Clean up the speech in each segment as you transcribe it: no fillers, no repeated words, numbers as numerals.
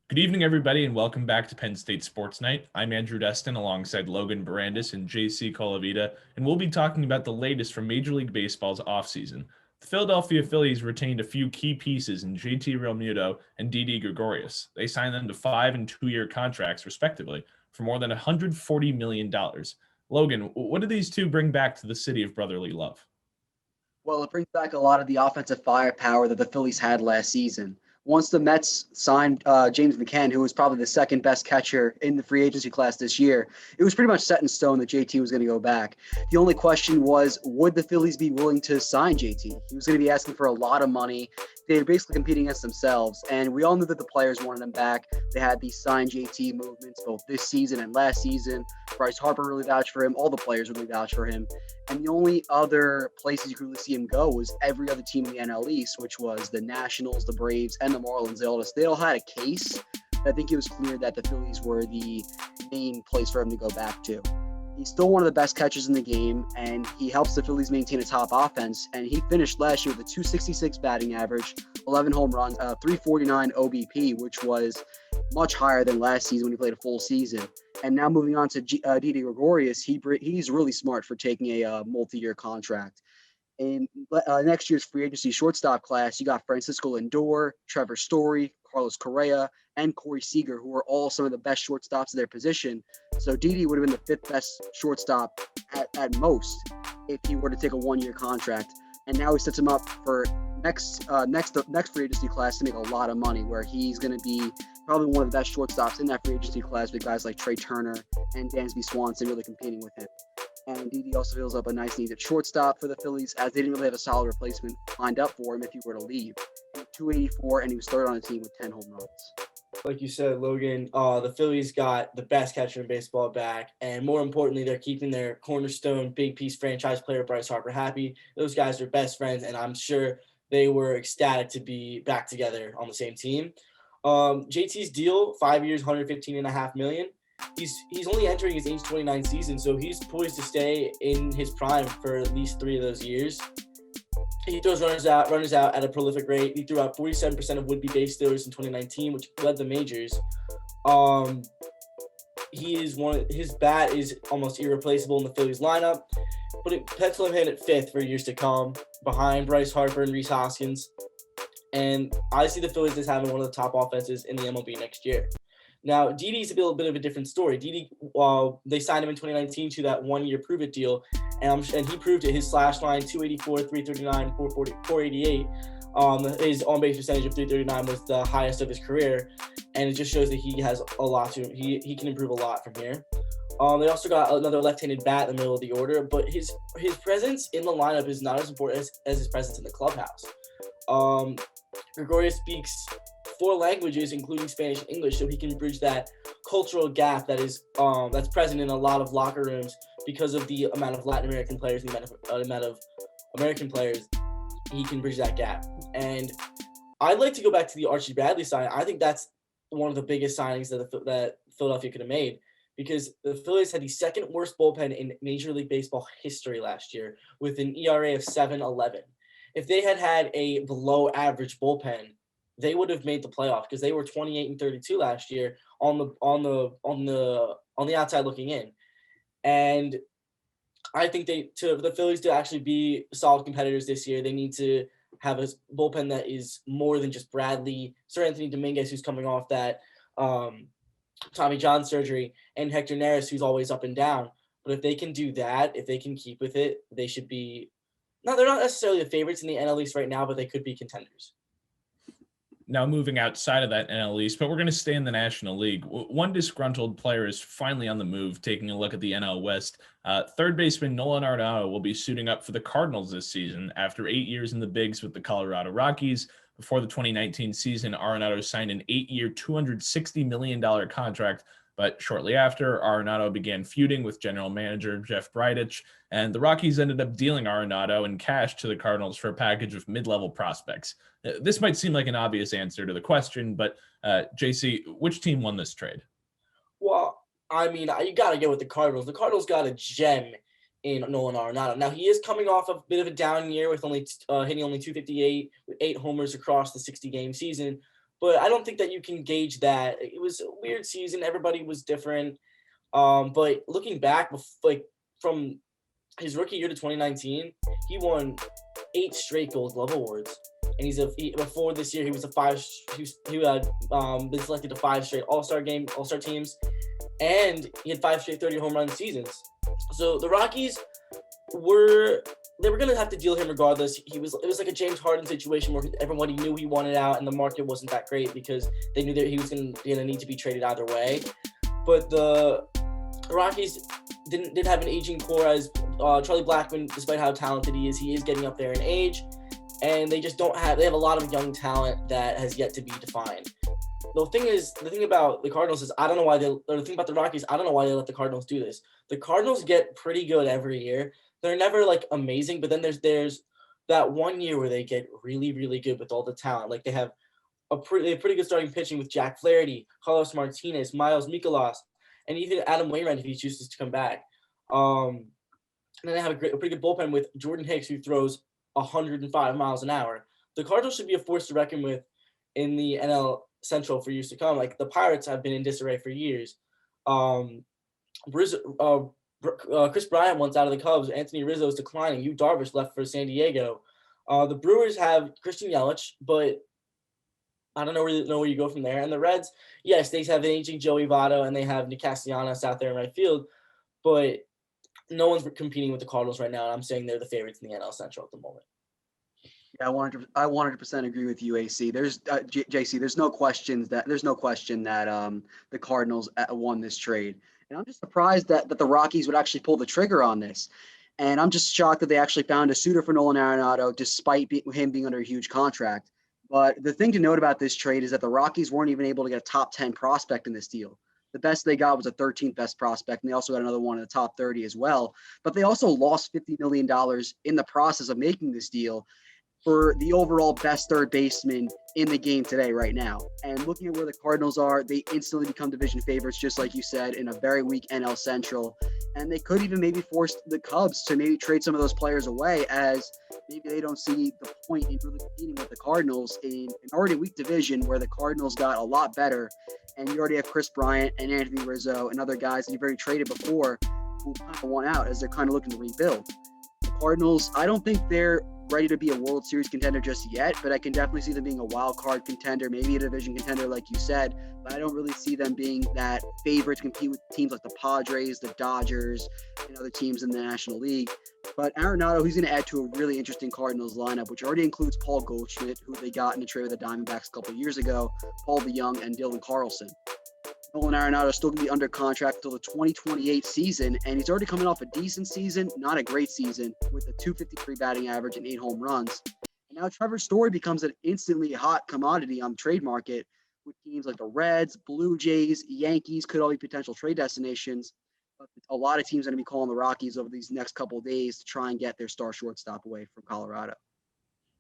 Good evening, everybody, and welcome back to Penn State Sports Night. I'm Andrew Destin alongside Logan Bourandas and JC Colavita, and we'll be talking about the latest from Major League Baseball's offseason. The Philadelphia Phillies retained a few key pieces in JT Realmuto and Didi Gregorius. They signed them to 5 and 2 year contracts, respectively, for more than $140 million. Logan, what do these two bring back to the city of brotherly love? Well, it brings back a lot of the offensive firepower that the Phillies had last season. Once the Mets signed James McCann, who was probably the second best catcher in the free agency class this year, it was pretty much set in stone that JT was going to go back. The only question was, would the Phillies be willing to sign JT? He was going to be asking for a lot of money. They were basically competing against themselves, and we all knew that the players wanted him back. They had these sign JT movements both this season and last season. Bryce Harper really vouched for him. All the players really vouched for him. And the only other places you could really see him go was every other team in the NL East, which was the Nationals, the Braves, and the Marlins. They all had a case. I think it was clear that the Phillies were the main place for him to go back to. He's still one of the best catchers in the game, and he helps the Phillies maintain a top offense. And he finished last year with a 266 batting average, 11 home runs, 349 OBP, which was much higher than last season when he played a full season. And now moving on to Didi Gregorius, he's really smart for taking a multi-year contract. In next year's free agency shortstop class, you got Francisco Lindor, Trevor Story, Carlos Correa, and Corey Seager, who are all some of the best shortstops of their position. So Didi would have been the fifth best shortstop at most if he were to take a one-year contract. And now he sets him up for next free agency class to make a lot of money, where he's going to be probably one of the best shortstops in that free agency class with guys like Trey Turner and Dansby Swanson really competing with him. And Didi also fills up a nice need at shortstop for the Phillies, as they didn't really have a solid replacement lined up for him if he were to leave. He was 284, and he was third on the team with 10 home runs. Like you said, Logan, the Phillies got the best catcher in baseball back, and more importantly, they're keeping their cornerstone, big piece franchise player Bryce Harper happy. Those guys are best friends, and I'm sure they were ecstatic to be back together on the same team. JT's deal, 5 years, $115.5 million. He's only entering his age 29 season, so he's poised to stay in his prime for at least 3 of those years. He throws runners out at a prolific rate. He threw out 47% of would-be base stealers in 2019, which led the majors. His bat is almost irreplaceable in the Phillies lineup, but it pencil him in at fifth for years to come, behind Bryce Harper and Rhys Hoskins. And I see the Phillies as having one of the top offenses in the MLB next year. Now, Didi's a little bit of a different story. Didi, they signed him in 2019 to that one-year prove-it deal, and he proved it. His slash line, 284, 339, 440, 488. His on-base percentage of 339 was the highest of his career, and it just shows that he has a lot to. He can improve a lot from here. They also got another left-handed bat in the middle of the order, but his presence in the lineup is not as important as his presence in the clubhouse. Gregorius speaks 4 languages, including Spanish and English, so he can bridge that cultural gap that is that's present in a lot of locker rooms because of the amount of Latin American players and the amount of American players. He can bridge that gap. And I'd like to go back to the Archie Bradley sign. I think that's one of the biggest signings that Philadelphia could have made, because the Phillies had the second worst bullpen in Major League Baseball history last year with an ERA of 7.11. If they had had a below average bullpen, they would have made the playoff, because they were 28-32 last year on the outside looking in. And I think the Phillies to actually be solid competitors this year, they need to have a bullpen that is more than just Bradley, Sir Anthony Dominguez, who's coming off that Tommy John surgery, and Hector Neris, who's always up and down. But if they can do that, if they can keep with it, they should be. No, they're not necessarily the favorites in the NL East right now, but they could be contenders. Now moving outside of that NL East, but we're going to stay in the National League. One disgruntled player is finally on the move, taking a look at the NL West. Third baseman Nolan Ardada will be suiting up for the Cardinals this season. After 8 years in the bigs with the Colorado Rockies, before the 2019 season, Arenado signed an 8-year, $260 million contract. But shortly after, Arenado began feuding with general manager Jeff Bridich, and the Rockies ended up dealing Arenado in cash to the Cardinals for a package of mid-level prospects. This might seem like an obvious answer to the question, but JC, which team won this trade? Well, I mean, you got to go with the Cardinals. The Cardinals got a gem in Nolan Arenado. Now, he is coming off a bit of a down year with only hitting only 258 with 8 homers across the 60-game season. but I don't think that you can gauge that. It was a weird season. Everybody was different. But looking back, from his rookie year to 2019, he won 8 straight Gold Glove awards. And before this year, he had been selected to 5 straight All-Star teams, and he had 5 straight 30 home run seasons. So the Rockies were going to have to deal with him regardless. It was like a James Harden situation where everybody knew he wanted out, and the market wasn't that great because they knew that he was going to need to be traded either way. But the Rockies did have an aging core, as Charlie Blackmon, despite how talented he is getting up there in age, and they have a lot of young talent that has yet to be defined. The thing about the Cardinals is the thing about the Rockies, I don't know why they let the Cardinals do this. The Cardinals get pretty good every year. They're never like amazing, but then there's that one year where they get really, really good with all the talent. Like they have pretty good starting pitching with Jack Flaherty, Carlos Martinez, Miles Mikolas, and even Adam Wainwright if he chooses to come back. And then they have a pretty good bullpen with Jordan Hicks, who throws 105 miles an hour. The Cardinals should be a force to reckon with in the NL Central for years to come. Like the Pirates have been in disarray for years. Chris Bryant wants out of the Cubs. Anthony Rizzo is declining. Yu Darvish left for San Diego. The Brewers have Christian Yelich, but I don't know where you go from there. And the Reds, yes, they have an aging Joey Votto, and they have Nick Castellanos out there in right field, but no one's competing with the Cardinals right now, and I'm saying they're the favorites in the NL Central at the moment. Yeah, I 100% agree with you, AC. There's JC. There's no question that the Cardinals won this trade, and I'm just surprised that the Rockies would actually pull the trigger on this. And I'm just shocked that they actually found a suitor for Nolen Arenado, despite him being under a huge contract. But the thing to note about this trade is that the Rockies weren't even able to get a top 10 prospect in this deal. The best they got was a 13th best prospect, and they also got another one in the top 30 as well. But they also lost $50 million in the process of making this deal for the overall best third baseman in the game today right now. And looking at where the Cardinals are, they instantly become division favorites, just like you said, in a very weak NL Central. And they could even maybe force the Cubs to maybe trade some of those players away, as maybe they don't see the point in really competing with the Cardinals in an already weak division where the Cardinals got a lot better. And you already have Chris Bryant and Anthony Rizzo and other guys that you've already traded before who kind of won out as they're kind of looking to rebuild. The Cardinals, I don't think they're ready to be a World Series contender just yet, but I can definitely see them being a wild card contender, maybe a division contender like you said, but I don't really see them being that favorite to compete with teams like the Padres, the Dodgers, and other teams in the National League. But Arenado, he's going to add to a really interesting Cardinals lineup, which already includes Paul Goldschmidt, who they got in a trade with the Diamondbacks a couple of years ago, Paul DeYoung, and Dylan Carlson. Nolen Arenado is still going to be under contract until the 2028 season, and he's already coming off a decent season, not a great season, with a .253 batting average and 8 home runs. And now Trevor Story becomes an instantly hot commodity on the trade market, with teams like the Reds, Blue Jays, Yankees could all be potential trade destinations. But a lot of teams are going to be calling the Rockies over these next couple of days to try and get their star shortstop away from Colorado.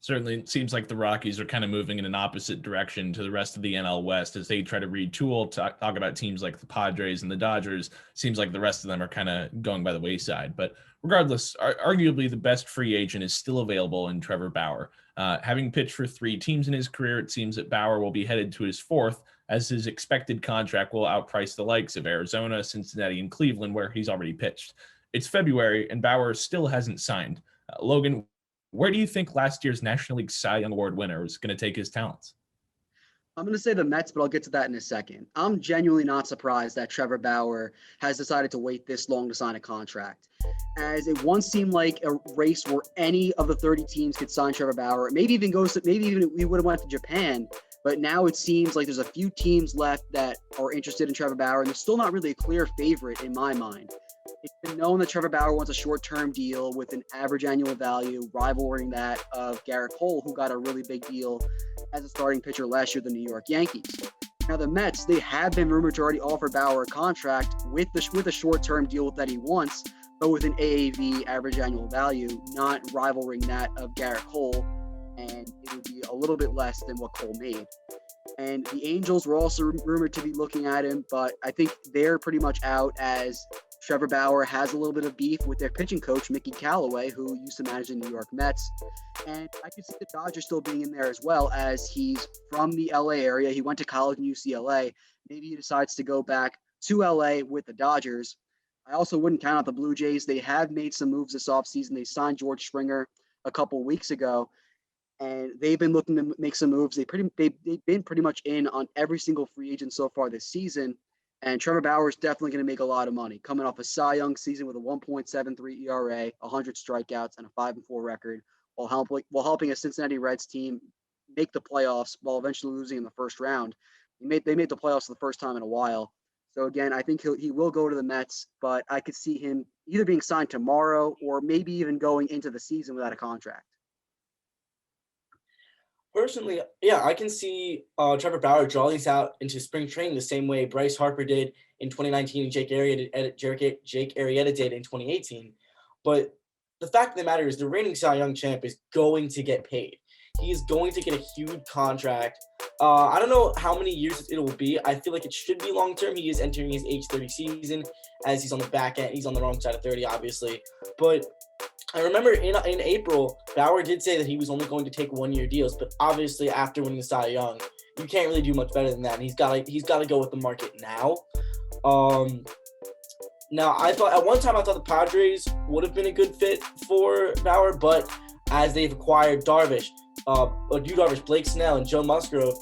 Certainly, it seems like the Rockies are kind of moving in an opposite direction to the rest of the NL West as they try to retool, talk about teams like the Padres and the Dodgers. Seems like the rest of them are kind of going by the wayside. But regardless, arguably the best free agent is still available in Trevor Bauer. Having pitched for 3 teams in his career, it seems that Bauer will be headed to his 4th, as his expected contract will outprice the likes of Arizona, Cincinnati, and Cleveland, where he's already pitched. It's February, and Bauer still hasn't signed. Logan, where do you think last year's National League Cy Young Award winner is going to take his talents? I'm going to say the Mets, but I'll get to that in a second. I'm genuinely not surprised that Trevor Bauer has decided to wait this long to sign a contract, as it once seemed like a race where any of the 30 teams could sign Trevor Bauer. Maybe even we would have went to Japan, but now it seems like there's a few teams left that are interested in Trevor Bauer, and there's still not really a clear favorite in my mind. It's been known that Trevor Bauer wants a short-term deal with an average annual value rivaling that of Garrett Cole, who got a really big deal as a starting pitcher last year, the New York Yankees. Now, the Mets, they have been rumored to already offer Bauer a contract with a short-term deal that he wants, but with an AAV, average annual value, not rivaling that of Garrett Cole, and it would be a little bit less than what Cole made. And the Angels were also rumored to be looking at him, but I think they're pretty much out, as Trevor Bauer has a little bit of beef with their pitching coach, Mickey Callaway, who used to manage the New York Mets. And I could see the Dodgers still being in there as well, as he's from the LA area. He went to college in UCLA. Maybe he decides to go back to LA with the Dodgers. I also wouldn't count out the Blue Jays. They have made some moves this offseason. They signed George Springer a couple weeks ago, and they've been looking to make some moves. They've been pretty much in on every single free agent so far this season. And Trevor Bauer is definitely going to make a lot of money, coming off a Cy Young season with a 1.73 ERA, 100 strikeouts, and a 5-4 record, while helping a Cincinnati Reds team make the playoffs while eventually losing in the first round. They made the playoffs for the first time in a while. So again, I think he will go to the Mets, but I could see him either being signed tomorrow or maybe even going into the season without a contract. Personally, yeah, I can see Trevor Bauer draw these out into spring training the same way Bryce Harper did in 2019 and Jake Arrieta did in 2018. But the fact of the matter is the reigning Cy Young champ is going to get paid. He is going to get a huge contract. I don't know how many years it will be. I feel like it should be long-term. He is entering his age 30 season as he's on the back end. He's on the wrong side of 30, obviously. But I remember in April, Bauer did say that he was only going to take 1-year deals, but obviously after winning the Cy Young, you can't really do much better than that. And he's got to go with the market now. Now I thought at one time the Padres would have been a good fit for Bauer, but as they've acquired Blake Snell, and Joe Musgrove,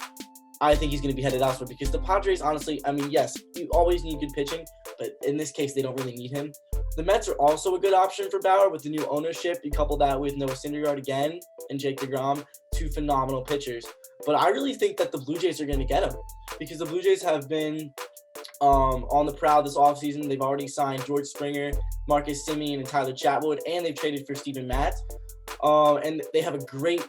I think he's going to be headed elsewhere because the Padres, honestly, I mean, yes, you always need good pitching, but in this case, they don't really need him. The Mets are also a good option for Bauer with the new ownership. You couple that with Noah Syndergaard again and Jake DeGrom, two phenomenal pitchers. But I really think that the Blue Jays are going to get him because the Blue Jays have been on the prowl this offseason. They've already signed George Springer, Marcus Semien, and Tyler Chatwood, and they've traded for Steven Matz. And they have a great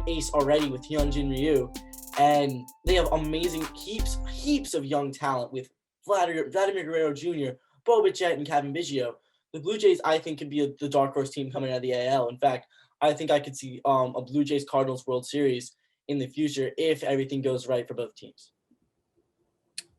ace already with Hyunjin Ryu. And they have amazing heaps of young talent with Vladimir Guerrero Jr., Bo Bichette, and Kevin Biggio. The Blue Jays, I think, could be the dark horse team coming out of the AL. In fact, I think I could see a Blue Jays Cardinals World Series in the future if everything goes right for both teams.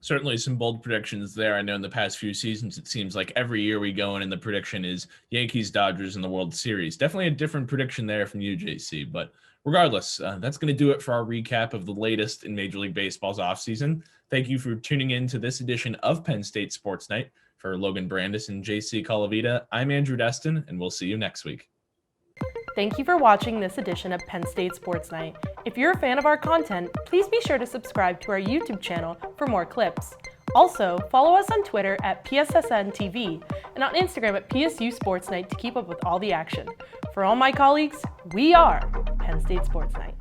Certainly some bold predictions there. I know in the past few seasons, it seems like every year we go in and the prediction is Yankees, Dodgers in the World Series. Definitely a different prediction there from UJC, but regardless, that's going to do it for our recap of the latest in Major League Baseball's offseason. Thank you for tuning in to this edition of Penn State Sports Night. For Logan Bourandas and JC Colavita, I'm Andrew Destin, and we'll see you next week. Thank you for watching this edition of Penn State Sports Night. If you're a fan of our content, please be sure to subscribe to our YouTube channel for more clips. Also, follow us on Twitter at PSSN TV and on Instagram at PSU Sports Night to keep up with all the action. For all my colleagues, we are Penn State Sports Night.